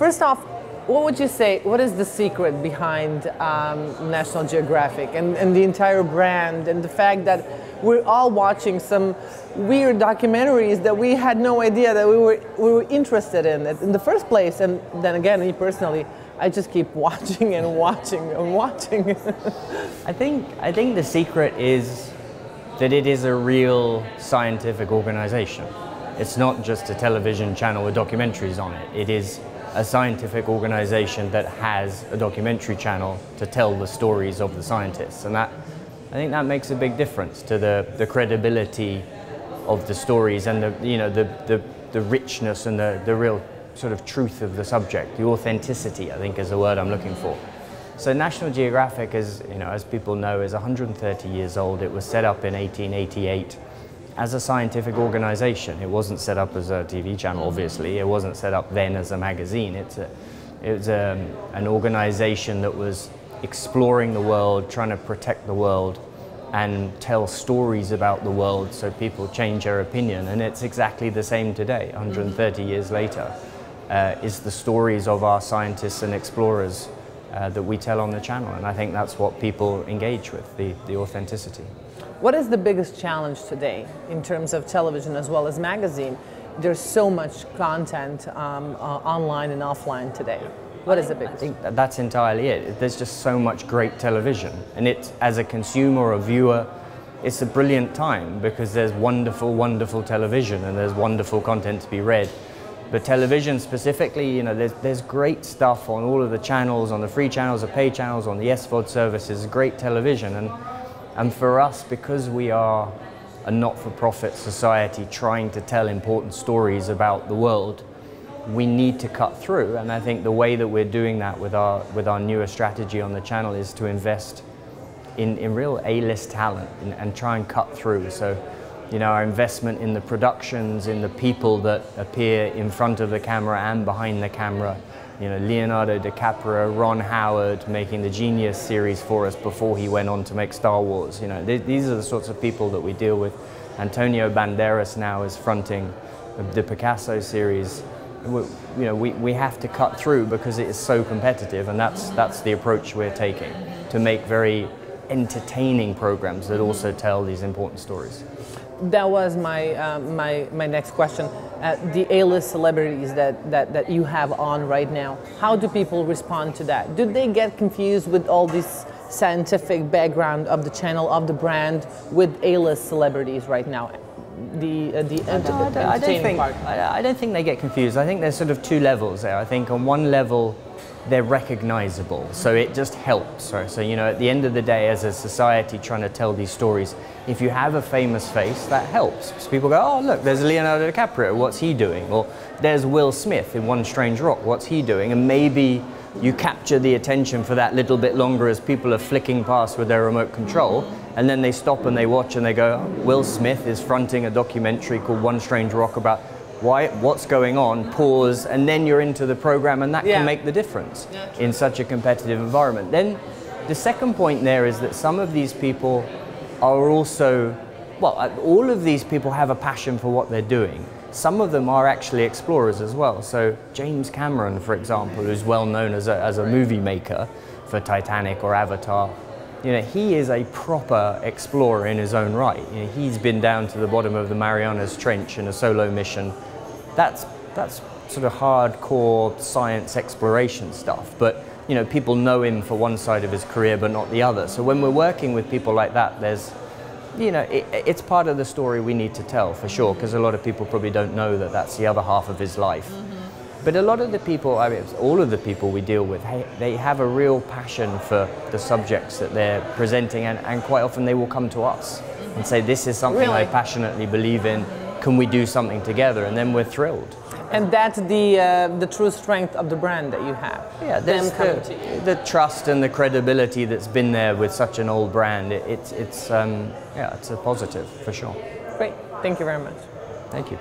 First off, what would you say, what is the secret behind National Geographic and the entire brand and the fact that we're all watching some weird documentaries that we had no idea that we were interested in the first place? And then again, me personally, I just keep watching and watching and watching. I think the secret is that it is a real scientific organization. It's not just a television channel with documentaries on it. It is a scientific organization that has a documentary channel to tell the stories of the scientists. And that, I think that makes a big difference to the credibility of the stories and the richness and the real sort of truth of the subject. The authenticity, I think, is the word I'm looking for. So National Geographic, as people know, is 130 years old. It was set up in 1888 as a scientific organization. It wasn't set up as a TV channel, obviously. It wasn't set up then as a magazine. It was an organization that was exploring the world, trying to protect the world, and tell stories about the world so people change their opinion. And it's exactly the same today, 130 years later. Is the stories of our scientists and explorers that we tell on the channel. And I think that's what people engage with, the authenticity. What is the biggest challenge today in terms of television as well as magazine? There's so much content online and offline today. What is the biggest? I think that's entirely it. There's just so much great television. And it's, as a consumer or viewer, it's a brilliant time because there's wonderful, wonderful television and there's wonderful content to be read. But television specifically, there's great stuff on all of the channels, on the free channels, the paid channels, on the SVOD services, great television. And for us, because we are a not-for-profit society trying to tell important stories about the world, we need to cut through. And I think the way that we're doing that with our newer strategy on the channel is to invest in real A-list talent and try and cut through. So, our investment in the productions, in the people that appear in front of the camera and behind the camera. Leonardo DiCaprio, Ron Howard making the Genius series for us before he went on to make Star Wars. These are the sorts of people that we deal with. Antonio Banderas now is fronting the Picasso series. We have to cut through because it is so competitive, and that's the approach we're taking, to make very entertaining programs that also tell these important stories. That was my next question. The A-list celebrities that you have on right now, how do people respond to that? Do they get confused with all this scientific background of the channel, of the brand, with A-list celebrities right now? I don't think they get confused. I think there's sort of two levels there. I think on one level, they're recognizable, so it just helps. So at the end of the day, as a society trying to tell these stories, if you have a famous face, that helps. So people go, oh look, there's Leonardo DiCaprio, what's he doing? Or there's Will Smith in One Strange Rock, what's he doing? And maybe you capture the attention for that little bit longer as people are flicking past with their remote control, and then they stop and they watch and they go, oh, Will Smith is fronting a documentary called One Strange Rock about what's going on, pause, and then you're into the program, and that can make the difference in such a competitive environment. Then the second point there is that some of these people are also, all of these people have a passion for what they're doing. Some of them are actually explorers as well. So James Cameron, for example, who's well known as a movie maker for Titanic or Avatar, he is a proper explorer in his own right. He's been down to the bottom of the Marianas Trench in a solo mission. That's sort of hardcore science exploration stuff. But people know him for one side of his career, but not the other. So when we're working with people like that, there's, it's part of the story we need to tell for sure, because a lot of people probably don't know that that's the other half of his life. But a lot of the people, all of the people we deal with, they have a real passion for the subjects that they're presenting, and quite often they will come to us and say, this is something I passionately believe in, can we do something together? And then we're thrilled. And that's the true strength of the brand that you have. Yeah, there's the trust and the credibility that's been there with such an old brand. It's a positive for sure. Great, thank you very much. Thank you.